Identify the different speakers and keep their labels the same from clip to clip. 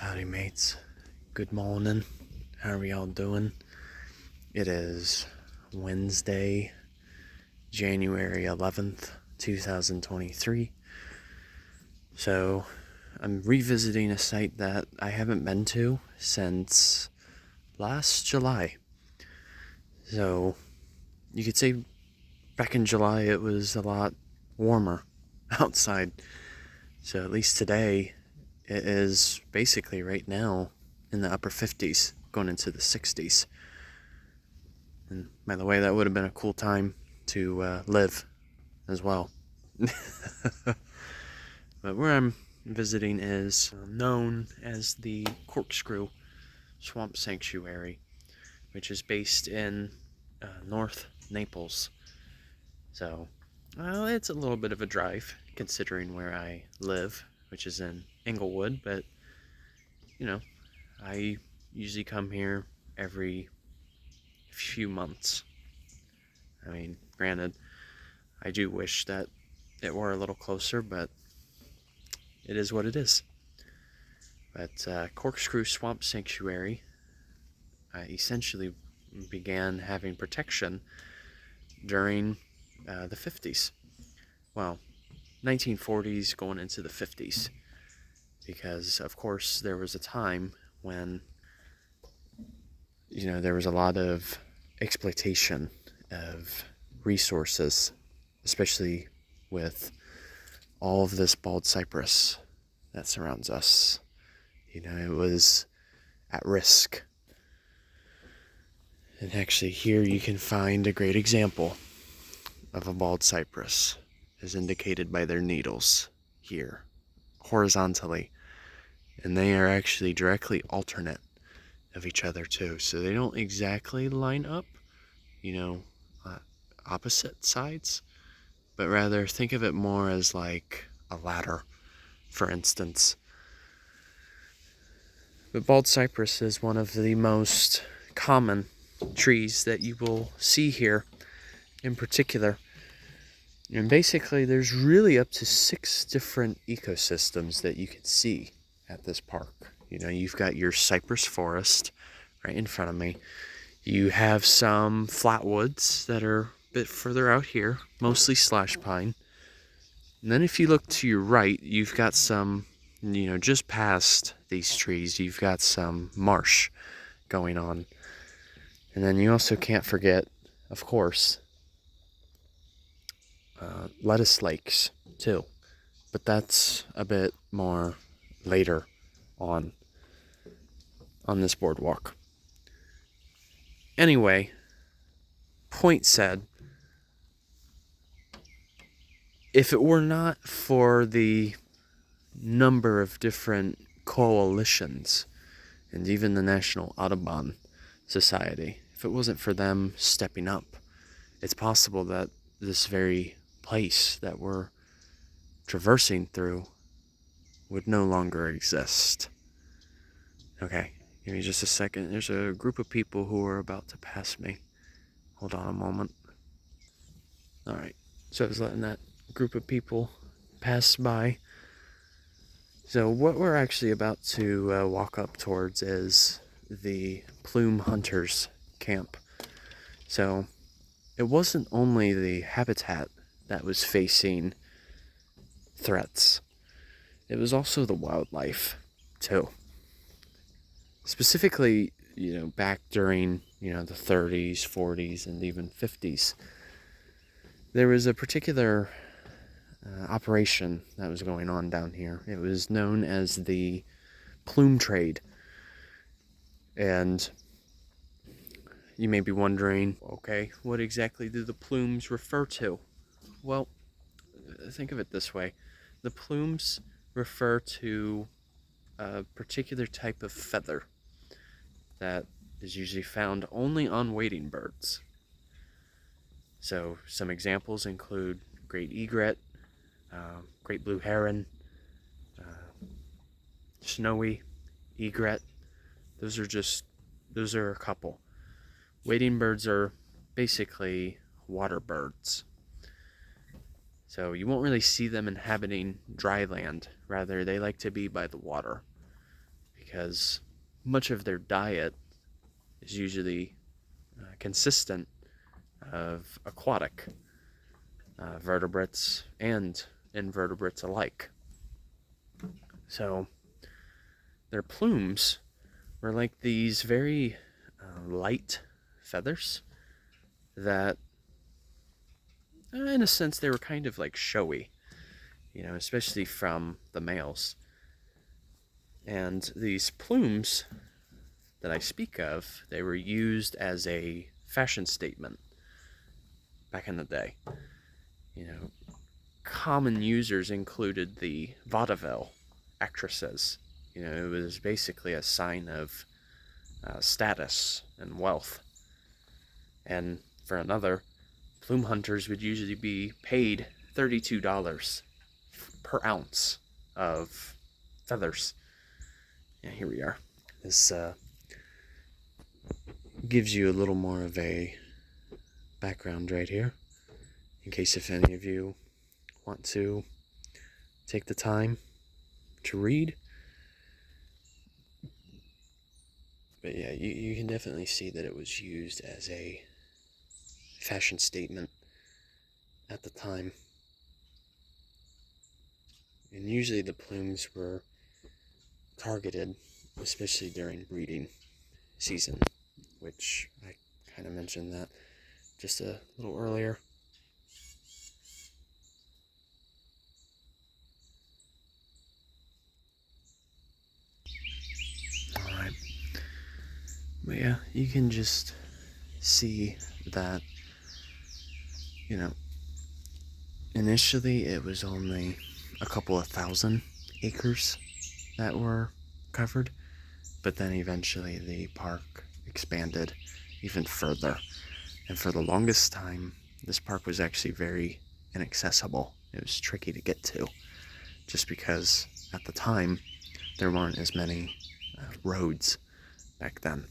Speaker 1: Howdy mates, good morning, how are we all doing? It is Wednesday, January 11th, 2023. So I'm revisiting a site that I haven't been to since last July. So you could say back in July it was a lot warmer outside. So at least today it is basically right now in the upper 50s, going into the 60s. And by the way, that would have been a cool time to live as well. But where I'm visiting is known as the Corkscrew Swamp Sanctuary, which is based in North Naples. So, well, it's a little bit of a drive considering where I live, which is in Inglewood, but you know, I usually come here every few months. I mean, granted, I do wish that it were a little closer, but it is what it is. But Corkscrew Swamp Sanctuary essentially began having protection during the 50s. Well, 1940s going into the 50s. Because, of course, there was a time when, there was a lot of exploitation of resources, especially with all of this bald cypress that surrounds us. It was at risk. And actually here you can find a great example of a bald cypress, as indicated by their needles here, horizontally. And they are actually directly alternate of each other too. So they don't exactly line up, opposite sides, but rather think of it more as like a ladder, for instance. But bald cypress is one of the most common trees that you will see here in particular. And basically there's really up to 6 different ecosystems that you can see at this park. You've got your cypress forest right in front of me. You have some flatwoods that are a bit further out here, mostly slash pine. And then if you look to your right, you've got some, just past these trees, you've got some marsh going on. And then you also can't forget, of course, lettuce lakes too. But that's a bit more later on this boardwalk. Anyway, point said, if it were not for the number of different coalitions and even the National Audubon Society, if it wasn't for them stepping up, it's possible that this very place that we're traversing through would no longer exist. Okay, give me just a second. There's a group of people who are about to pass me. Hold on a moment. Alright, so I was letting that group of people pass by. So what we're actually about to walk up towards is the Plume Hunters camp. So it wasn't only the habitat that was facing threats, it was also the wildlife too. Specifically, back during, the 30s, 40s, and even 50s, there was a particular operation that was going on down here. It was known as the Plume trade. And you may be wondering, okay, what exactly do the plumes refer to? Well, think of it this way. The plumes refer to a particular type of feather that is usually found only on wading birds. So some examples include great egret, great blue heron, snowy egret. Those are a couple. Wading birds are basically water birds. So you won't really see them inhabiting dry land. Rather, they like to be by the water because much of their diet is usually consistent of aquatic vertebrates and invertebrates alike. So their plumes were like these very light feathers that, in a sense, they were kind of like showy, especially from the males. And these plumes that I speak of, they were used as a fashion statement back in the day. Common users included the vaudeville actresses. It was basically a sign of status and wealth. And for another, plume hunters would usually be paid $32 per ounce of feathers. And here we are. This gives you a little more of a background right here, in case if any of you want to take the time to read. But yeah, you can definitely see that it was used as a fashion statement at the time. And usually the plumes were targeted, especially during breeding season, which I kind of mentioned that just a little earlier. Alright. But yeah, you can just see that, initially it was only a couple of thousand acres that were covered, but then eventually the park expanded even further. And for the longest time, this park was actually very inaccessible. It was tricky to get to, just because at the time there weren't as many roads back then.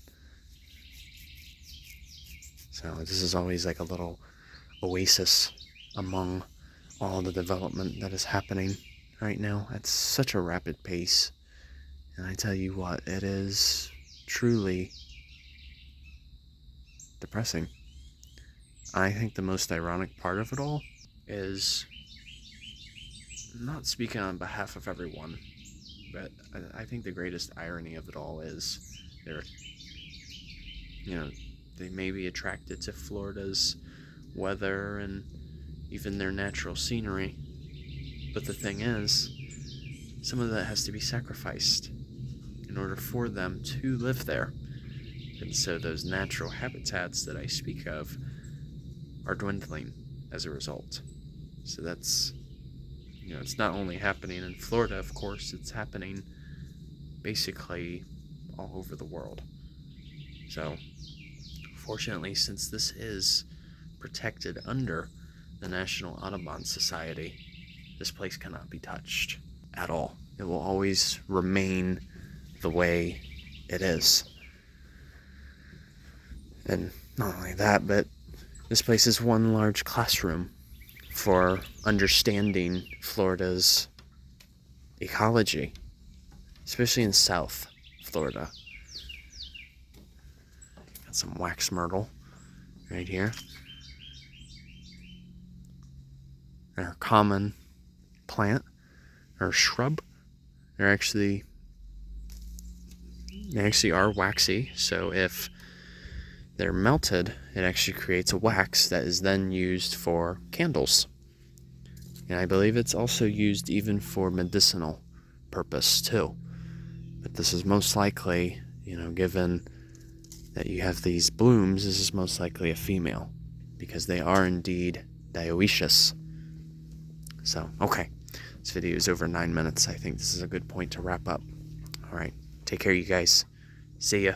Speaker 1: So this is always like a little oasis among all the development that is happening right now at such a rapid pace. And I tell you what, it is truly depressing. I think the most ironic part of it all is, not speaking on behalf of everyone, but I think the greatest irony of it all is they may be attracted to Florida's weather and even their natural scenery, but the thing is, some of that has to be sacrificed in order for them to live there. And so those natural habitats that I speak of are dwindling as a result. So that's, it's not only happening in Florida, of course, it's happening basically all over the world. So, fortunately, since this is protected under the National Audubon Society, this place cannot be touched at all. It will always remain the way it is. And not only that, but this place is one large classroom for understanding Florida's ecology, especially in South Florida. Got some wax myrtle right here. They're a common plant or shrub. They actually are waxy, so if they're melted, it actually creates a wax that is then used for candles. And I believe it's also used even for medicinal purpose too. But this is most likely, given that you have these blooms, this is most likely a female, because they are indeed dioecious. So, okay. This video is over 9 minutes. I think this is a good point to wrap up. Alright. Take care, you guys. See ya.